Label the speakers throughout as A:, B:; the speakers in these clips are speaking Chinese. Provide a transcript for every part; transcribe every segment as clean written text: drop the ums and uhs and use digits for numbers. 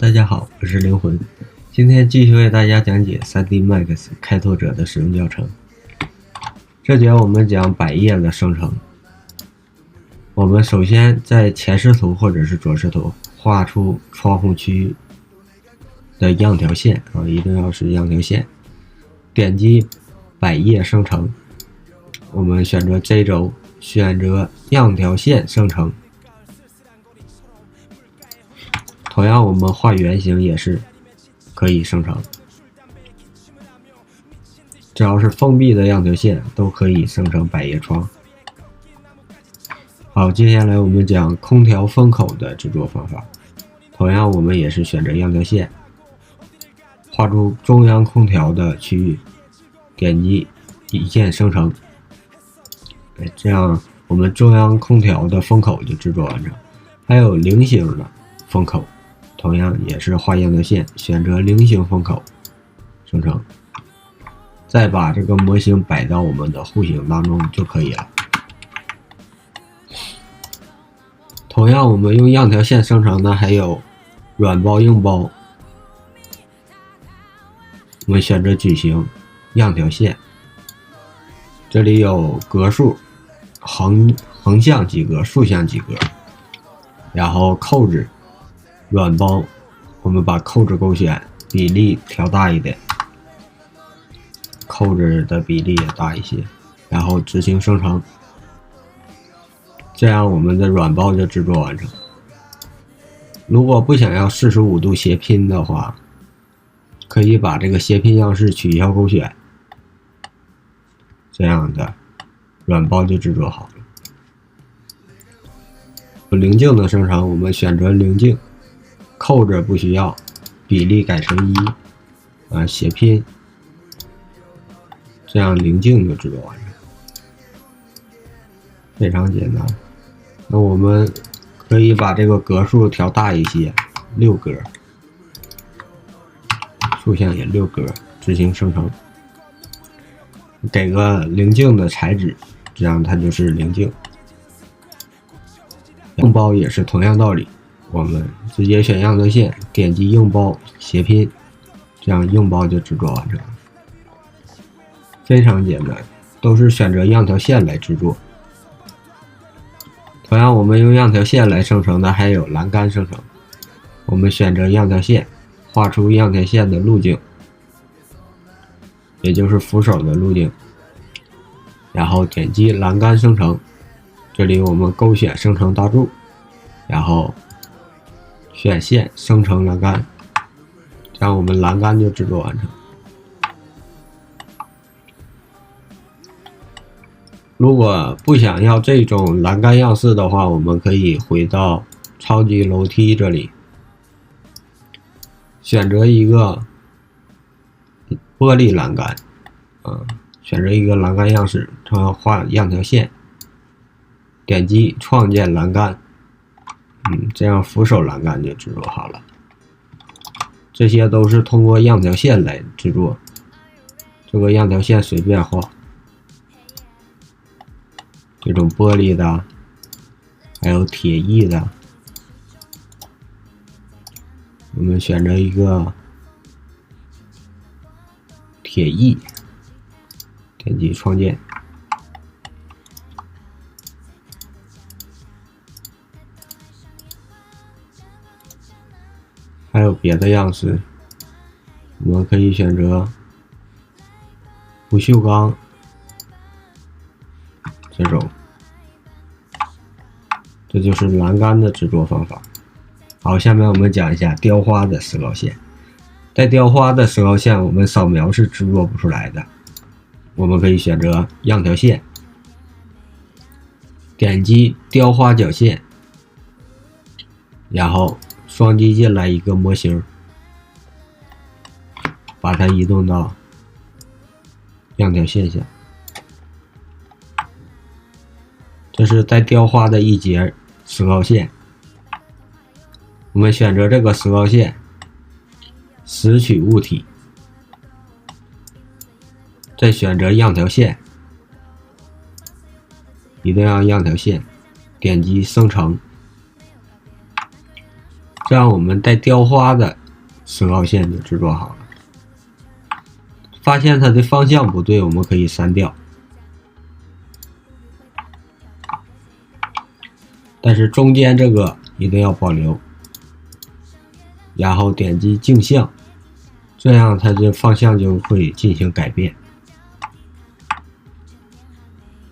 A: 大家好，我是灵魂，今天继续为大家讲解 3D Max 开拓者的使用教程。这节我们讲百叶的生成。我们首先在前视图或者是左视图画出窗户区的样条线一定要是样条线。点击百叶生成，我们选择 J 轴，选择样条线生成。同样我们画圆形也是可以生成，只要是封闭的样条线都可以生成百叶窗。好，接下来我们讲空调风口的制作方法。同样我们也是选择样条线，画出中央空调的区域，点击一键生成。这样我们中央空调的风口就制作完成。还有菱形的风口，同样也是画样条线，选择菱形风口生成，再把这个模型摆到我们的户型当中就可以了。同样我们用样条线生成的还有软包硬包，我们选择矩形样条线，这里有格数，横向几格，竖向几格，然后扣子软包，我们把扣子勾选，比例调大一点，扣子的比例也大一些，然后执行生成，这样我们的软包就制作完成。如果不想要45度斜拼的话，可以把这个斜拼样式取消勾选，这样的软包就制作好了。棱镜的生成，我们选择棱镜，扣子不需要，比例改成1，斜拼，这样棱镜就制作完成，非常简单。那我们可以把这个格数调大一些，6格，竖向也6格，执行生成，给个棱镜的材质，这样它就是棱镜。硬包也是同样道理，我们直接选样条线，点击硬包斜拼，这样硬包就制作完成了，非常简单，都是选择样条线来制作。同样我们用样条线来生成的还有栏杆生成，我们选择样条线，画出样条线的路径，也就是扶手的路径，然后点击栏杆生成，这里我们勾选生成大柱，然后选线生成栏杆，这样我们栏杆就制作完成。如果不想要这种栏杆样式的话，我们可以回到超级楼梯这里，选择一个玻璃栏杆，选择一个栏杆样式，然后画样条线，点击创建栏杆，这样扶手栏杆就制作好了。这些都是通过样条线来制作，这个样条线随便画，这种玻璃的，还有铁艺的，我们选择一个铁艺，点击创建。还有别的样式，我们可以选择不锈钢这种，这就是栏杆的制作方法。好，下面我们讲一下雕花的石膏线。在雕花的石膏线，我们扫描是制作不出来的，我们可以选择样条线，点击雕花角线，然后双击进来一个模型，把它移动到样条线上。这是在雕花的一节石膏线，我们选择这个石膏线，拾取物体，再选择样条线，一定要样条线，点击生成，这样我们带雕花的石膏线就制作好了。发现它的方向不对，我们可以删掉，但是中间这个一定要保留，然后点击镜像，这样它的方向就会进行改变。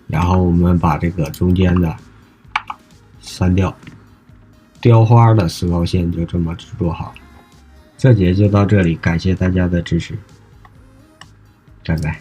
A: 然后我们把这个中间的删掉，雕花的石膏线就这么制作好。这节就到这里，感谢大家的支持，拜拜。